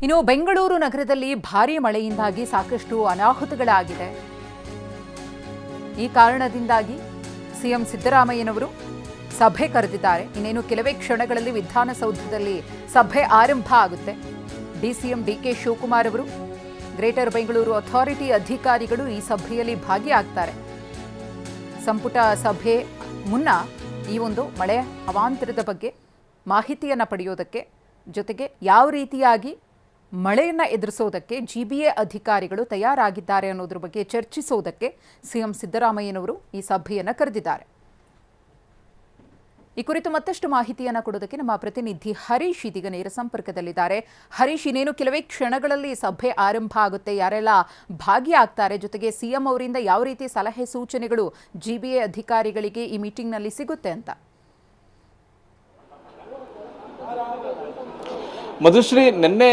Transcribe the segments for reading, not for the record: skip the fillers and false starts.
ಇನ್ನು ಬೆಂಗಳೂರು ನಗರದಲ್ಲಿ ಭಾರೀ ಮಳೆಯಿಂದಾಗಿ ಸಾಕಷ್ಟು ಅನಾಹುತಗಳಾಗಿದೆ. ಈ ಕಾರಣದಿಂದಾಗಿ ಸಿಎಂ ಸಿದ್ದರಾಮಯ್ಯನವರು ಸಭೆ ಕರೆದಿದ್ದಾರೆ. ಇನ್ನೇನು ಕೆಲವೇ ಕ್ಷಣಗಳಲ್ಲಿ ವಿಧಾನಸೌಧದಲ್ಲಿ ಸಭೆ ಆರಂಭ ಆಗುತ್ತೆ. ಡಿಸಿಎಂ ಡಿಕೆ ಶಿವಕುಮಾರ್ ಅವರು, ಗ್ರೇಟರ್ ಬೆಂಗಳೂರು ಅಥಾರಿಟಿ ಅಧಿಕಾರಿಗಳು ಈ ಸಭೆಯಲ್ಲಿ ಭಾಗಿಯಾಗ್ತಾರೆ. ಸಂಪುಟ ಸಭೆ ಮುನ್ನ ಈ ಒಂದು ಮಳೆ ಅವಾಂತರದ ಬಗ್ಗೆ ಮಾಹಿತಿಯನ್ನು ಪಡೆಯೋದಕ್ಕೆ, ಜೊತೆಗೆ ಯಾವ ರೀತಿಯಾಗಿ ಮಳೆಯನ್ನು ಎದುರಿಸೋದಕ್ಕೆ ಜಿಬಿಎ ಅಧಿಕಾರಿಗಳು ತಯಾರಾಗಿದ್ದಾರೆ ಅನ್ನೋದ್ರ ಬಗ್ಗೆ ಚರ್ಚಿಸೋದಕ್ಕೆ ಸಿಎಂ ಸಿದ್ದರಾಮಯ್ಯನವರು ಈ ಸಭೆಯನ್ನು ಕರೆದಿದ್ದಾರೆ. ಈ ಕುರಿತು ಮತ್ತಷ್ಟು ಮಾಹಿತಿಯನ್ನು ಕೊಡೋದಕ್ಕೆ ನಮ್ಮ ಪ್ರತಿನಿಧಿ ಹರೀಶ್ ಇದೀಗ ನೇರ ಸಂಪರ್ಕದಲ್ಲಿದ್ದಾರೆ. ಹರೀಶ್, ಇನ್ನೇನು ಕೆಲವೇ ಕ್ಷಣಗಳಲ್ಲಿ ಸಭೆ ಆರಂಭ ಆಗುತ್ತೆ, ಯಾರೆಲ್ಲ ಭಾಗಿಯಾಗ್ತಾರೆ, ಜೊತೆಗೆ ಸಿಎಂ ಅವರಿಂದ ಯಾವ ರೀತಿ ಸಲಹೆ ಸೂಚನೆಗಳು ಜಿಬಿಎ ಅಧಿಕಾರಿಗಳಿಗೆ ಈ ಮೀಟಿಂಗ್ನಲ್ಲಿ ಸಿಗುತ್ತೆ ಅಂತ? ಮಧುಶ್ರೀ, ನಿನ್ನೆ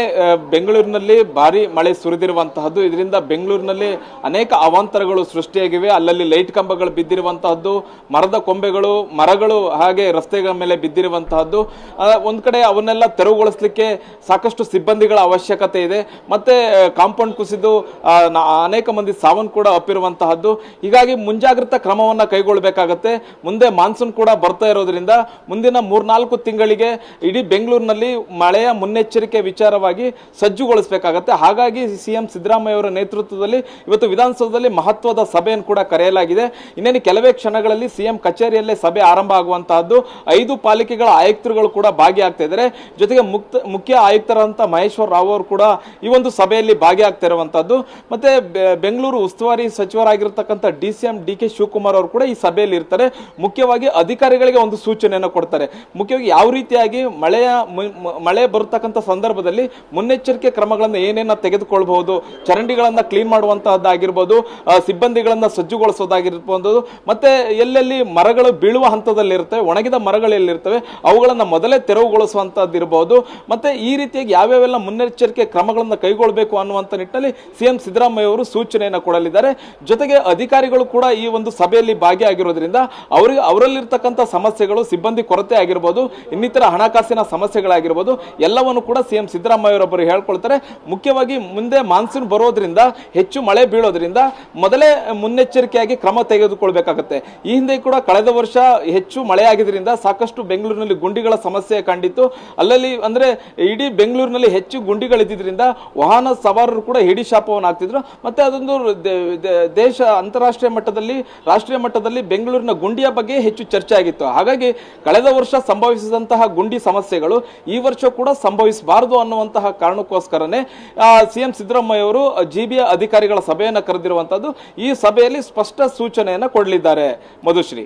ಬೆಂಗಳೂರಿನಲ್ಲಿ ಭಾರಿ ಮಳೆ ಸುರಿದಿರುವಂತಹದ್ದು, ಇದರಿಂದ ಬೆಂಗಳೂರಿನಲ್ಲಿ ಅನೇಕ ಅವಾಂತರಗಳು ಸೃಷ್ಟಿಯಾಗಿವೆ. ಅಲ್ಲಲ್ಲಿ ಲೈಟ್ ಕಂಬಗಳು ಬಿದ್ದಿರುವಂತಹದ್ದು, ಮರದ ಕೊಂಬೆಗಳು, ಮರಗಳು ಹಾಗೆ ರಸ್ತೆಗಳ ಮೇಲೆ ಬಿದ್ದಿರುವಂತಹದ್ದು. ಒಂದ್ ಕಡೆ ಅವನ್ನೆಲ್ಲ ತೆರವುಗೊಳಿಸಲಿಕ್ಕೆ ಸಾಕಷ್ಟು ಸಿಬ್ಬಂದಿಗಳ ಅವಶ್ಯಕತೆ ಇದೆ. ಮತ್ತೆ ಕಾಂಪೌಂಡ್ ಕುಸಿದು ಅನೇಕ ಮಂದಿ ಸಾವನ್ನು ಕೂಡ ಅಪ್ಪಿರುವಂತಹದ್ದು. ಹೀಗಾಗಿ ಮುಂಜಾಗ್ರತಾ ಕ್ರಮವನ್ನ ಕೈಗೊಳ್ಳಬೇಕಾಗತ್ತೆ. ಮುಂದೆ ಮಾನ್ಸೂನ್ ಕೂಡ ಬರ್ತಾ ಇರೋದ್ರಿಂದ ಮುಂದಿನ 3-4 ತಿಂಗಳಿಗೆ ಇಡೀ ಬೆಂಗಳೂರಿನಲ್ಲಿ ಮಳೆಯ ಮುನ್ನೆಚ್ಚರಿಕೆ ವಿಚಾರವಾಗಿ ಸಜ್ಜುಗೊಳಿಸಬೇಕಾಗತ್ತೆ. ಹಾಗಾಗಿ ಸಿಎಂ ಸಿದ್ದರಾಮಯ್ಯ ಅವರ ನೇತೃತ್ವದಲ್ಲಿ ಇವತ್ತು ವಿಧಾನಸೌಧದಲ್ಲಿ ಮಹತ್ವದ ಸಭೆಯನ್ನು ಕೂಡ ಕರೆಯಲಾಗಿದೆ. ಇನ್ನೇನು ಕೆಲವೇ ಕ್ಷಣಗಳಲ್ಲಿ ಸಿಎಂ ಕಚೇರಿಯಲ್ಲೇ ಸಭೆ ಆರಂಭ ಆಗುವಂತಹದ್ದು. 5 ಪಾಲಿಕೆಗಳ ಆಯುಕ್ತರುಗಳು ಕೂಡ ಭಾಗಿಯಾಗ್ತಾ ಇದ್ದಾರೆ. ಜೊತೆಗೆ ಮುಖ್ಯ ಆಯುಕ್ತರಂತ ಮಹೇಶ್ವರ್ ರಾವ್ ಅವರು ಕೂಡ ಈ ಒಂದು ಸಭೆಯಲ್ಲಿ ಭಾಗಿಯಾಗ್ತಾ ಇರುವಂತಹದ್ದು. ಮತ್ತೆ ಬೆಂಗಳೂರು ಉಸ್ತುವಾರಿ ಸಚಿವರಾಗಿರ್ತಕ್ಕಂಥ ಡಿಸಿಎಂ ಡಿಕೆ ಶಿವಕುಮಾರ್ ಅವರು ಕೂಡ ಈ ಸಭೆಯಲ್ಲಿ ಇರ್ತಾರೆ. ಮುಖ್ಯವಾಗಿ ಅಧಿಕಾರಿಗಳಿಗೆ ಒಂದು ಸೂಚನೆಯನ್ನು ಕೊಡ್ತಾರೆ. ಮುಖ್ಯವಾಗಿ ಯಾವ ರೀತಿಯಾಗಿ ಮಳೆ ಬರ್ತಕ್ಕಂಥ ಸಂದರ್ಭದಲ್ಲಿ ಮುನ್ನೆಚ್ಚರಿಕೆ ಕ್ರಮಗಳನ್ನು ಏನೇನ ತೆಗೆದುಕೊಳ್ಳಬಹುದು, ಚರಂಡಿಗಳನ್ನ ಕ್ಲೀನ್ ಮಾಡುವಂತಹದ್ದಾಗಿರ್ಬೋದು, ಸಿಬ್ಬಂದಿಗಳನ್ನ ಸಜ್ಜುಗೊಳಿಸೋದಾಗಿರ್ಬೋದು, ಮತ್ತೆ ಎಲ್ಲೆಲ್ಲಿ ಮರಗಳು ಬೀಳುವ ಹಂತದಲ್ಲಿರ್ತವೆ, ಒಣಗಿದ ಮರಗಳು ಎಲ್ಲಿರ್ತವೆ ಅವುಗಳನ್ನ ಮೊದಲೇ ತೆರವುಗೊಳಿಸುವಂತಹದ್ದಿರಬಹುದು. ಮತ್ತೆ ಈ ರೀತಿಯಾಗಿ ಯಾವ್ಯಾವೆಲ್ಲ ಮುನ್ನೆಚ್ಚರಿಕೆ ಕ್ರಮಗಳನ್ನು ಕೈಗೊಳ್ಳಬೇಕು ಅನ್ನುವಂಥ ನಿಟ್ಟಿನಲ್ಲಿ ಸಿಎಂ ಸಿದ್ದರಾಮಯ್ಯ ಅವರು ಸೂಚನೆಯನ್ನು ಕೊಡಲಿದ್ದಾರೆ. ಜೊತೆಗೆ ಅಧಿಕಾರಿಗಳು ಕೂಡ ಈ ಒಂದು ಸಭೆಯಲ್ಲಿ ಭಾಗಿಯಾಗಿರೋದ್ರಿಂದ ಅವರಲ್ಲಿರ್ತಕ್ಕಂಥ ಸಮಸ್ಯೆಗಳು, ಸಿಬ್ಬಂದಿ ಕೊರತೆ ಆಗಿರ್ಬೋದು, ಇನ್ನಿತರ ಹಣಕಾಸಿನ ಸಮಸ್ಯೆಗಳಾಗಿರ್ಬೋದು, ಎಲ್ಲವನ್ನು ಕೂಡ ಸಿಎಂ ಸಿದ್ದರಾಮಯ್ಯ ಅವರೊಬ್ಬರು ಹೇಳ್ಕೊಳ್ತಾರೆ. ಮುಖ್ಯವಾಗಿ ಮುಂದೆ ಮಾನ್ಸೂನ್ ಬರೋದ್ರಿಂದ, ಹೆಚ್ಚು ಮಳೆ ಬೀಳೋದ್ರಿಂದ ಮೊದಲೇ ಮುನ್ನೆಚ್ಚರಿಕೆಯಾಗಿ ಕ್ರಮ ತೆಗೆದುಕೊಳ್ಬೇಕಾಗುತ್ತೆ. ಈ ಹಿಂದೆ ಕೂಡ ಕಳೆದ ವರ್ಷ ಹೆಚ್ಚು ಮಳೆ ಆಗಿದ್ರಿಂದ ಸಾಕಷ್ಟು ಬೆಂಗಳೂರಿನಲ್ಲಿ ಗುಂಡಿಗಳ ಸಮಸ್ಯೆ ಕಂಡಿತ್ತು. ಅಲ್ಲಲ್ಲಿ ಅಂದ್ರೆ ಇಡೀ ಬೆಂಗಳೂರಿನಲ್ಲಿ ಹೆಚ್ಚು ಗುಂಡಿಗಳಿದ್ರಿಂದ ವಾಹನ ಸವಾರರು ಕೂಡ ಹಿಡಿ ಶಾಪವನ್ನು ಆಗ್ತಿದ್ರು. ಮತ್ತೆ ಅದೊಂದು ದೇಶ ಅಂತಾರಾಷ್ಟ್ರೀಯ ಮಟ್ಟದಲ್ಲಿ, ರಾಷ್ಟ್ರೀಯ ಮಟ್ಟದಲ್ಲಿ ಬೆಂಗಳೂರಿನ ಗುಂಡಿಯ ಬಗ್ಗೆ ಹೆಚ್ಚು ಚರ್ಚೆ ಆಗಿತ್ತು. ಹಾಗಾಗಿ ಕಳೆದ ವರ್ಷ ಸಂಭವಿಸಿದಂತಹ ಗುಂಡಿ ಸಮಸ್ಯೆಗಳು ಈ ವರ್ಷ ಕೂಡ ಸಂಭವಿಸಬಾರದು ಅನ್ನುವಂತಹ ಕಾರಣಕ್ಕೋಸ್ಕರನೇ ಸಿಎಂ ಸಿದ್ದರಾಮಯ್ಯ ಅವರು ಜಿಬಿಎ ಅಧಿಕಾರಿಗಳ ಸಭೆಯನ್ನು ಕರೆದಿರುವಂತದ್ದು. ಈ ಸಭೆಯಲ್ಲಿ ಸ್ಪಷ್ಟ ಸೂಚನೆಯನ್ನ ಕೊಡಲಿದ್ದಾರೆ. ಮಧುಶ್ರೀ,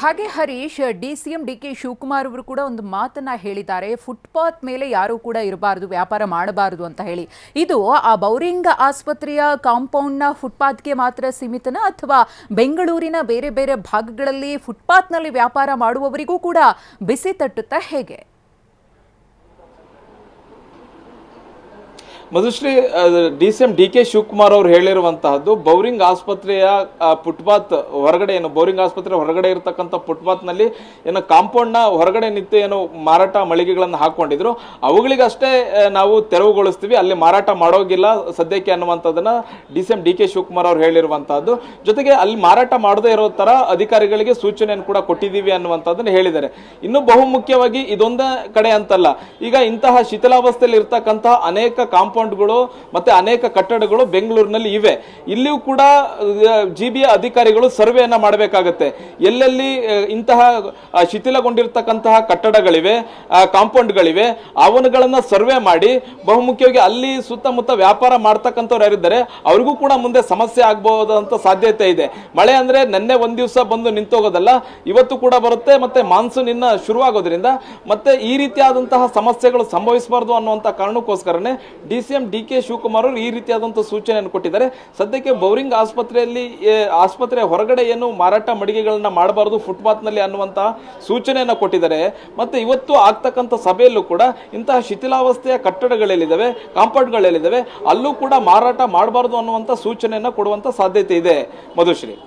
ಹಾಗೆ ಹರೀಶ್, ಡಿಸಿಎಂ ಡಿಕೆ ಶಿವಕುಮಾರ್ ಅವರು ಕೂಡ ಒಂದು ಮಾತನ್ನ ಹೇಳಿದ್ದಾರೆ, ಫುಟ್ಪಾತ್ ಮೇಲೆ ಯಾರು ಕೂಡ ಇರಬಾರದು, ವ್ಯಾಪಾರ ಮಾಡಬಾರದು ಅಂತ ಹೇಳಿ. ಇದು ಆ ಬೌರಿಂಗ್ ಆಸ್ಪತ್ರೆಯ ಕಾಂಪೌಂಡ್ ನ ಫುಟ್ಪಾತ್ಗೆ ಮಾತ್ರ ಸೀಮಿತನ, ಅಥವಾ ಬೆಂಗಳೂರಿನ ಬೇರೆ ಬೇರೆ ಭಾಗಗಳಲ್ಲಿ ಫುಟ್ಪಾತ್ ನಲ್ಲಿ ವ್ಯಾಪಾರ ಮಾಡುವವರಿಗೂ ಕೂಡ ಬಿಸಿ ತಟ್ಟುತ್ತಾ ಹೇಗೆ? ಮಧುಶ್ರೀ, ಡಿಸಿಎಂ ಡಿಕೆ ಶಿವಕುಮಾರ್ ಅವರು ಹೇಳಿರುವಂತಹದ್ದು, ಬೌರಿಂಗ್ ಆಸ್ಪತ್ರೆಯ ಫುಟ್ಪಾತ್ ಹೊರಗಡೆ, ಏನು ಬೌರಿಂಗ್ ಆಸ್ಪತ್ರೆ ಹೊರಗಡೆ ಇರತಕ್ಕಂಥ ಫುಟ್ಪಾತ್ ನಲ್ಲಿ ಏನು ಕಾಂಪೌಂಡ್ ನ ಹೊರಗಡೆ ನಿಂತು ಏನು ಮಾರಾಟ ಮಳಿಗೆಗಳನ್ನು ಹಾಕೊಂಡಿದ್ರು ಅವುಗಳಿಗಷ್ಟೇ ನಾವು ತೆರವುಗೊಳಿಸ್ತೀವಿ, ಅಲ್ಲಿ ಮಾರಾಟ ಮಾಡೋಗಿಲ್ಲ ಸದ್ಯಕ್ಕೆ ಅನ್ನುವಂಥದ್ದನ್ನ ಡಿಸಿಎಂ ಡಿಕೆ ಶಿವಕುಮಾರ್ ಅವರು ಹೇಳಿರುವಂತಹದ್ದು. ಜೊತೆಗೆ ಅಲ್ಲಿ ಮಾರಾಟ ಮಾಡದೇ ಇರೋ ತರ ಅಧಿಕಾರಿಗಳಿಗೆ ಸೂಚನೆಯನ್ನು ಕೂಡ ಕೊಟ್ಟಿದ್ದೀವಿ ಅನ್ನುವಂಥದ್ದನ್ನು ಹೇಳಿದ್ದಾರೆ. ಇನ್ನು ಬಹುಮುಖ್ಯವಾಗಿ ಇದೊಂದೇ ಕಡೆ ಅಂತಲ್ಲ, ಈಗ ಇಂತಹ ಶಿಥಿಲಾವಸ್ಥೆಯಲ್ಲಿ ಇರ್ತಕ್ಕಂತಹ ಅನೇಕ ಕಾಂಪೌಂಡ್ಗಳು ಮತ್ತೆ ಅನೇಕ ಕಟ್ಟಡಗಳು ಬೆಂಗಳೂರಿನಲ್ಲಿ ಇವೆ. ಇಲ್ಲಿಯೂ ಕೂಡ ಜಿಬಿಎ ಅಧಿಕಾರಿಗಳು ಸರ್ವೆಯನ್ನ ಮಾಡಬೇಕಾಗತ್ತೆ. ಎಲ್ಲೆಲ್ಲಿ ಇಂತಹ ಶಿಥಿಲಗೊಂಡಿರ್ತಕ್ಕಂತಹ ಕಟ್ಟಡಗಳಿವೆ, ಕಾಂಪೌಂಡ್ಗಳಿವೆ, ಅವನುಗಳನ್ನ ಸರ್ವೆ ಮಾಡಿ, ಬಹುಮುಖ್ಯವಾಗಿ ಅಲ್ಲಿ ಸುತ್ತಮುತ್ತ ವ್ಯಾಪಾರ ಮಾಡ್ತಕ್ಕಂಥವ್ರು ಯಾರಿದ್ದಾರೆ ಅವ್ರಿಗೂ ಕೂಡ ಮುಂದೆ ಸಮಸ್ಯೆ ಆಗಬಹುದಂತ ಸಾಧ್ಯತೆ ಇದೆ. ಮಳೆ ಅಂದ್ರೆ ನಿನ್ನೆ ಒಂದ್ ದಿವಸ ಬಂದು ನಿಂತೋಗೋದಲ್ಲ, ಇವತ್ತು ಕೂಡ ಬರುತ್ತೆ. ಮತ್ತೆ ಮಾನ್ಸೂನ್ ಇನ್ನ ಶುರುವಾಗೋದ್ರಿಂದ ಮತ್ತೆ ಈ ರೀತಿಯಾದಂತಹ ಸಮಸ್ಯೆಗಳು ಸಂಭವಿಸಬಾರದು ಅನ್ನುವಂತ ಕಾರಣಕ್ಕೋಸ್ಕರನೇ ಡಿಸಿಎಂ ಡಿಕೆ ಶಿವಕುಮಾರ್ ಅವರು ಈ ರೀತಿಯಾದಂತಹ ಸೂಚನೆಯನ್ನು ಕೊಟ್ಟಿದ್ದಾರೆ. ಸದ್ಯಕ್ಕೆ ಬೌರಿಂಗ್ ಆಸ್ಪತ್ರೆ ಹೊರಗಡೆ ಏನು ಮಾರಾಟ ಮಳಿಗೆಗಳನ್ನ ಮಾಡಬಾರದು ಫುಟ್ಪಾತ್ ನಲ್ಲಿ ಅನ್ನುವಂತಹ ಸೂಚನೆಯನ್ನು ಕೊಟ್ಟಿದ್ದಾರೆ. ಮತ್ತೆ ಇವತ್ತು ಆಗ್ತಕ್ಕಂಥ ಸಭೆಯಲ್ಲೂ ಕೂಡ ಇಂತಹ ಶಿಥಿಲಾವಸ್ಥೆಯ ಕಟ್ಟಡಗಳೆಲ್ಲಿದ್ದಾವೆ, ಕಾಂಪೌಂಡ್ಗಳೆಲ್ಲಿದ್ದಾವೆ, ಅಲ್ಲೂ ಕೂಡ ಮಾರಾಟ ಮಾಡಬಾರದು ಅನ್ನುವಂಥ ಸೂಚನೆಯನ್ನು ಕೊಡುವಂತ ಸಾಧ್ಯತೆ ಇದೆ. ಮಧುಶ್ರೀ.